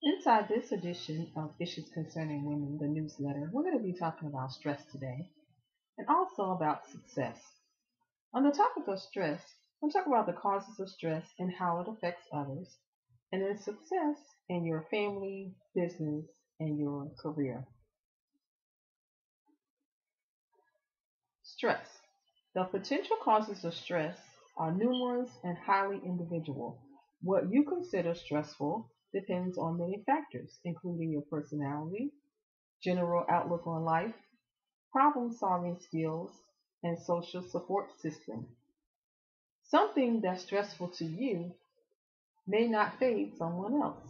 Inside this edition of Issues Concerning Women, the newsletter, we're going to be talking about stress today and also about success. On the topic of stress, we'll talk about the causes of stress and how it affects others, and then success in your family, business, and your career. Stress. The potential causes of stress are numerous and highly individual. What you consider stressful depends on many factors, including your personality, general outlook on life, problem solving skills, and social support system. Something that's stressful to you may not fade someone else.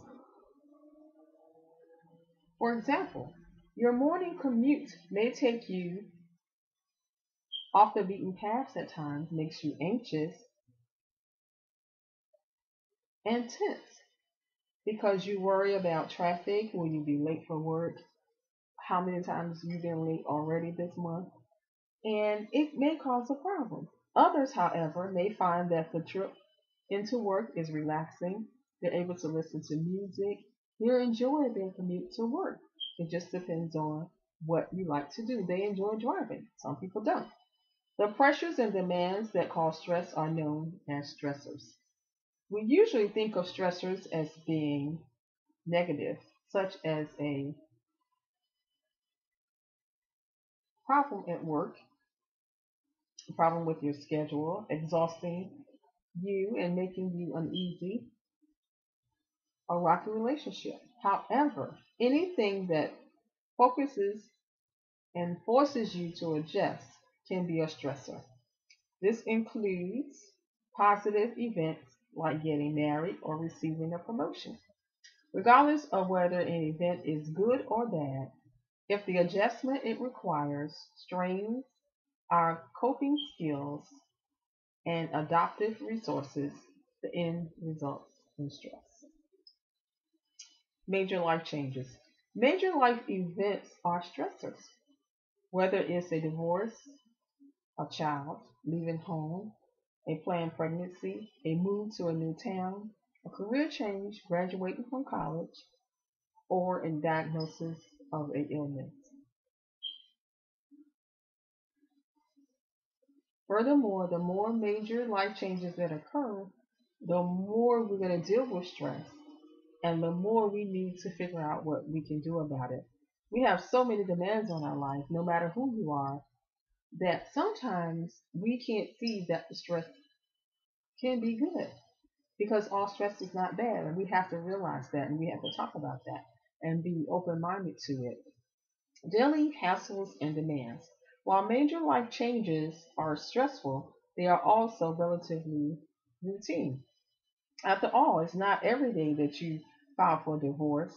For example, your morning commute may take you off the beaten path at times, makes you anxious and tense because you worry about traffic, will you be late for work, how many times you've been late already this month, and it may cause a problem. Others, however, may find that the trip into work is relaxing. They're able to listen to music. They enjoy their commute to work. It just depends on what you like to do. They enjoy driving. Some people don't. The pressures and demands that cause stress are known as stressors. We usually think of stressors as being negative, such as a problem at work, a problem with your schedule, exhausting you and making you uneasy, a rocky relationship. However, anything that focuses and forces you to adjust can be a stressor. This includes positive events like getting married or receiving a promotion. Regardless of whether an event is good or bad, if the adjustment it requires strains our coping skills and adaptive resources, the end results in stress. Major life changes. Major life events are stressors, whether it's a divorce, a child, leaving home, a planned pregnancy, a move to a new town, a career change, graduating from college, or a diagnosis of an illness. Furthermore, the more major life changes that occur, the more we're going to deal with stress and the more we need to figure out what we can do about it. We have so many demands on our life, no matter who you are, that sometimes we can't see that the stress can be good because all stress is not bad. And we have to realize that and we have to talk about that and be open minded to it. Daily hassles and demands. While major life changes are stressful, they are also relatively routine. After all, it's not every day that you file for divorce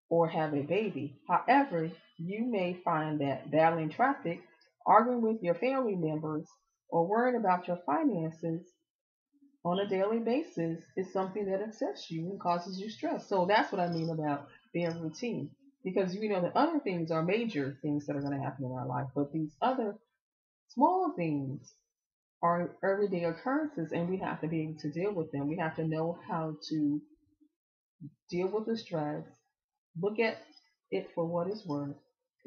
or have a baby. However, you may find that battling traffic, arguing with your family members, or worrying about your finances on a daily basis is something that upsets you and causes you stress. So that's what I mean about being routine. Because you know the other things are major things that are going to happen in our life, but these other small things are everyday occurrences and we have to be able to deal with them. We have to know how to deal with the stress, look at it for what it's worth.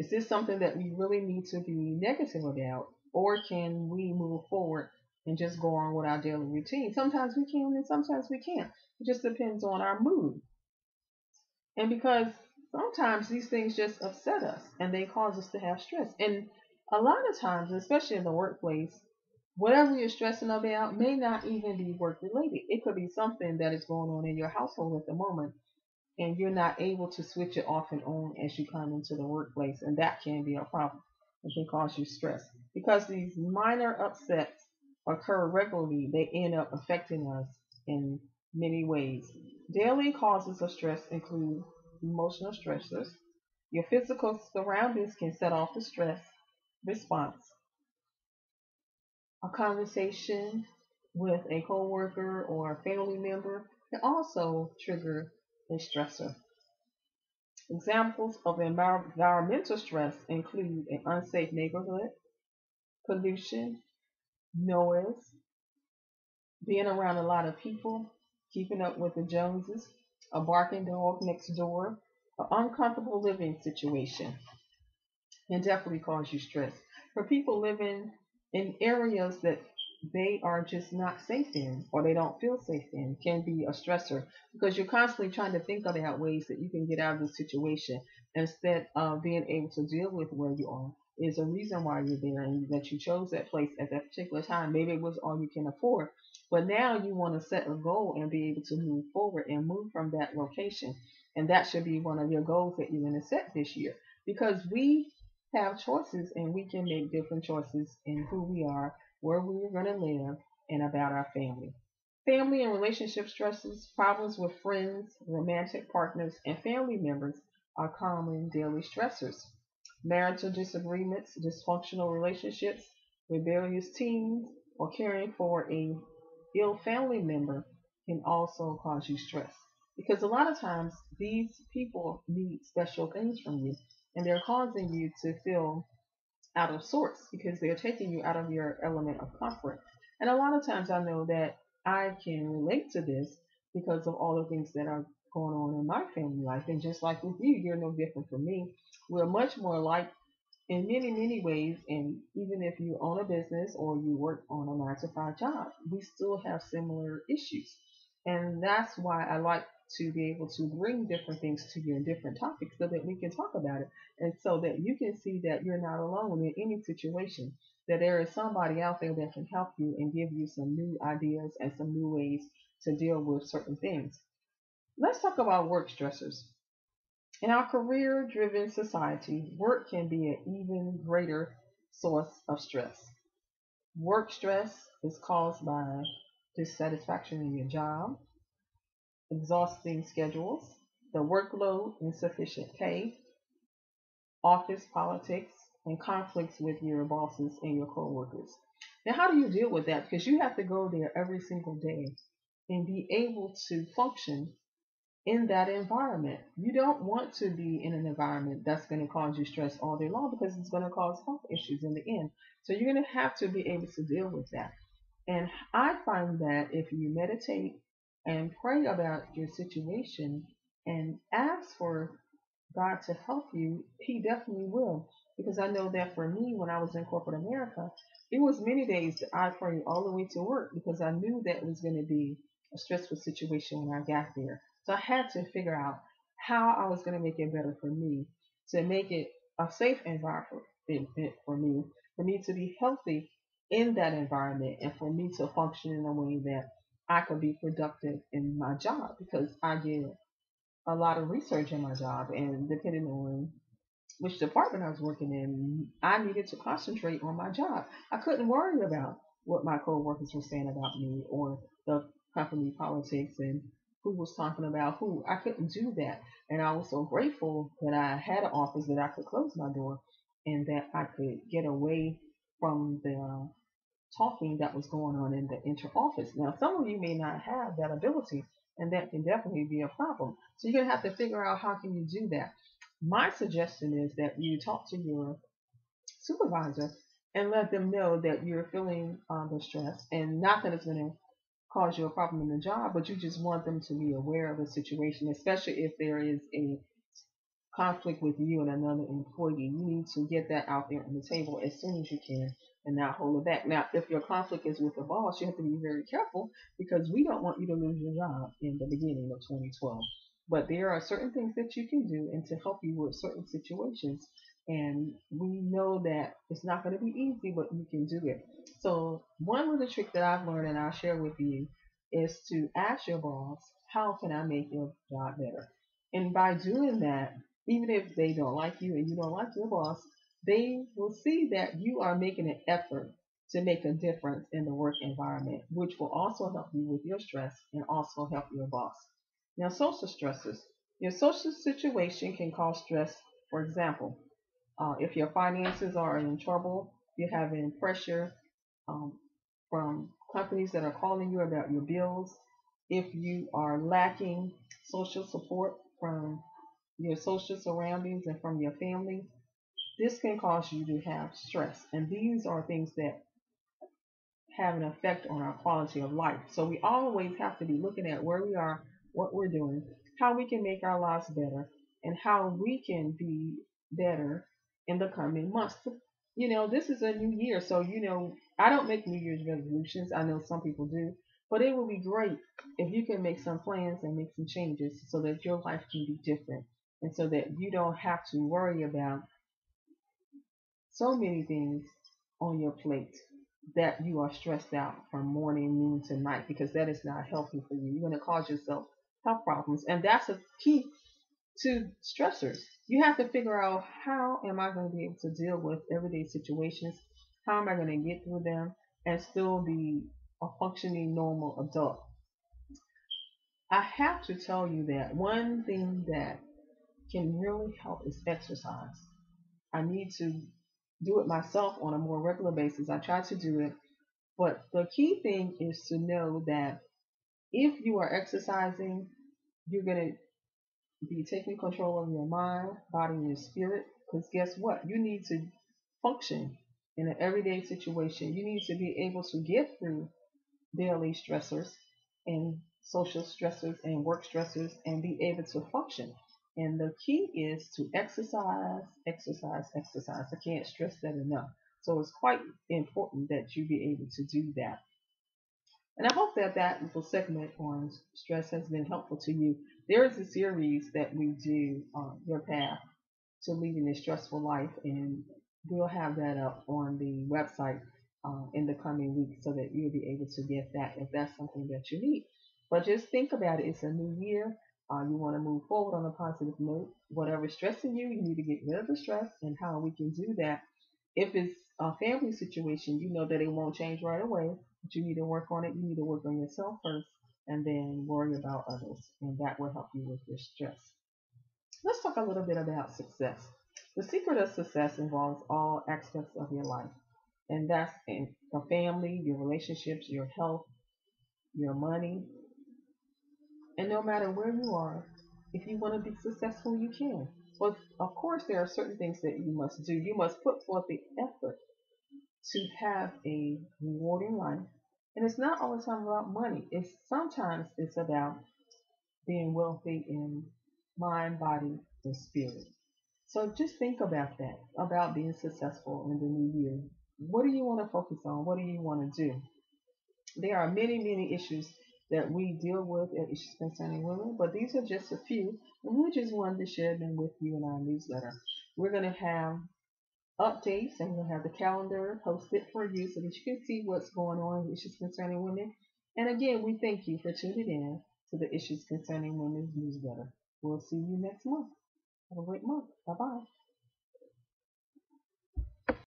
Is this something that we really need to be negative about? Or can we move forward and just go on with our daily routine? Sometimes we can and sometimes we can't. It just depends on our mood. And because sometimes these things just upset us and they cause us to have stress. And a lot of times, especially in the workplace, whatever you're stressing about may not even be work related. It could be something that is going on in your household at the moment and you're not able to switch it off and on as you come into the workplace, and that can be a problem. It can cause you stress because these minor upsets occur regularly. They end up affecting us in many ways. Daily causes of stress include emotional stressors. Your physical surroundings can set off the stress response. A conversation with a coworker or a family member can also trigger a stressor. Examples of environmental stress include an unsafe neighborhood, pollution, noise, being around a lot of people, keeping up with the Joneses. a barking dog next door, an uncomfortable living situation can definitely cause you stress. For people living in areas that they are just not safe in or they don't feel safe in can be a stressor because you're constantly trying to think about ways that you can get out of the situation instead of being able to deal with where you are. Is a reason why you're there and that you chose that place at that particular time. Maybe it was all you can afford, but now you want to set a goal and be able to move forward and move from that location. And that should be one of your goals that you're going to set this year because we have choices and we can make different choices in who we are, where we're going to live, and about our family. Family and relationship stresses, problems with friends, romantic partners, and family members are common daily stressors. Marital disagreements, dysfunctional relationships, rebellious teens, or caring for a ill family member can also cause you stress. Because a lot of times these people need special things from you and they're causing you to feel out of sorts because they're taking you out of your element of comfort. And a lot of times I know that I can relate to this because of all the things that are going on in my family life. And just like with you, you're no different from me. We're much more alike in many, many ways. And even if you own a business or you work on a 9 to 5 job, we still have similar issues. And that's why I like to be able to bring different things to you in different topics so that we can talk about it and so that you can see that you're not alone in any situation, that there is somebody out there that can help you and give you some new ideas and some new ways to deal with certain things. Let's talk about work stressors. In our career driven society, work can be an even greater source of stress. Work stress is caused by dissatisfaction in your job, exhausting schedules, the workload, insufficient pay, office politics, and conflicts with your bosses and your coworkers. Now, how do you deal with that? Because you have to go there every single day and be able to function in that environment. You don't want to be in an environment that's going to cause you stress all day long because it's going to cause health issues in the end. So you're going to have to be able to deal with that. And I find that if you meditate and pray about your situation and ask for God to help you, He definitely will. Because I know that for me, when I was in corporate America, it was many days that I prayed all the way to work because I knew that it was going to be a stressful situation when I got there. So I had to figure out how I was going to make it better for me, to make it a safe environment for me to be healthy in that environment, and for me to function in a way that I could be productive in my job because I did a lot of research in my job, and depending on which department I was working in, I needed to concentrate on my job. I couldn't worry about what my coworkers were saying about me or the company politics and who was talking about who. I couldn't do that. And I was so grateful that I had an office that I could close my door and that I could get away from the talking that was going on in the inter office. Now, some of you may not have that ability, and that can definitely be a problem. So you're gonna have to figure out how can you do that. My suggestion is that you talk to your supervisor and let them know that you're feeling the stress, and not that it's going to cause you a problem in the job, but you just want them to be aware of the situation, especially if there is a conflict with you and another employee. You need to get that out there on the table as soon as you can and not hold it back. Now, if your conflict is with the boss, you have to be very careful because we don't want you to lose your job in the beginning of 2012. But there are certain things that you can do and to help you with certain situations. And we know that it's not going to be easy, but you can do it. So, one little trick that I've learned and I'll share with you is to ask your boss, how can I make your job better? And by doing that, even if they don't like you and you don't like your boss, they will see that you are making an effort to make a difference in the work environment, which will also help you with your stress and also help your boss. Now, social stresses. Your social situation can cause stress. For example, if your finances are in trouble, you're having pressure um, from companies that are calling you about your bills, if you are lacking social support from your social surroundings and from your family, this can cause you to have stress. And these are things that have an effect on our quality of life. So we always have to be looking at where we are, what we're doing, how we can make our lives better and how we can be better in the coming months. This is a new year, so I don't make New Year's resolutions. I know some people do, but it would be great if you can make some plans and make some changes so that your life can be different and so that you don't have to worry about so many things on your plate that you are stressed out from morning, noon to night because that is not healthy for you. You're going to cause yourself health problems. And that's a key to stressors. You have to figure out how am I going to be able to deal with everyday situations? How am I going to get through them and still be a functioning normal adult? I have to tell you that one thing that can really help is exercise. I need to do it myself on a more regular basis. I try to do it. But the key thing is to know that if you are exercising, you're going to be taking control of your mind, body, and your spirit. Because guess what? You need to function in an everyday situation. You need to be able to get through daily stressors and social stressors and work stressors and be able to function. And the key is to exercise, exercise, exercise. I can't stress that enough. So it's quite important that you be able to do that. And I hope that that little segment on stress has been helpful to you. There is a series that we do, Your Path to Leading a Stressful Life, and we'll have that up on the website in the coming weeks so that you'll be able to get that if that's something that you need. But just think about it. It's a new year. You want to move forward on a positive note. Whatever's stressing you, you need to get rid of the stress, and how we can do that. If it's a family situation, you know that it won't change right away, but you need to work on it. You need to work on yourself first and then worry about others. And that will help you with your stress. Let's talk a little bit about success. The secret of success involves all aspects of your life, and that's in the family, your relationships, your health, your money, and no matter where you are, if you want to be successful, you can. But of course, there are certain things that you must do. You must put forth the effort to have a rewarding life. And it's not all the time about money. It's about being wealthy in mind, body, and spirit. So just think about that, about being successful in the new year. What do you want to focus on? What do you want to do? There are many, many issues that we deal with at Issues Concerning Women, but these are just a few, and we just wanted to share them with you in our newsletter. We're going to have updates and we'll have the calendar posted for you so that you can see what's going on with Issues Concerning Women. And again, we thank you for tuning in to the Issues Concerning Women's newsletter. We'll see you next month. Have a great month. Bye bye.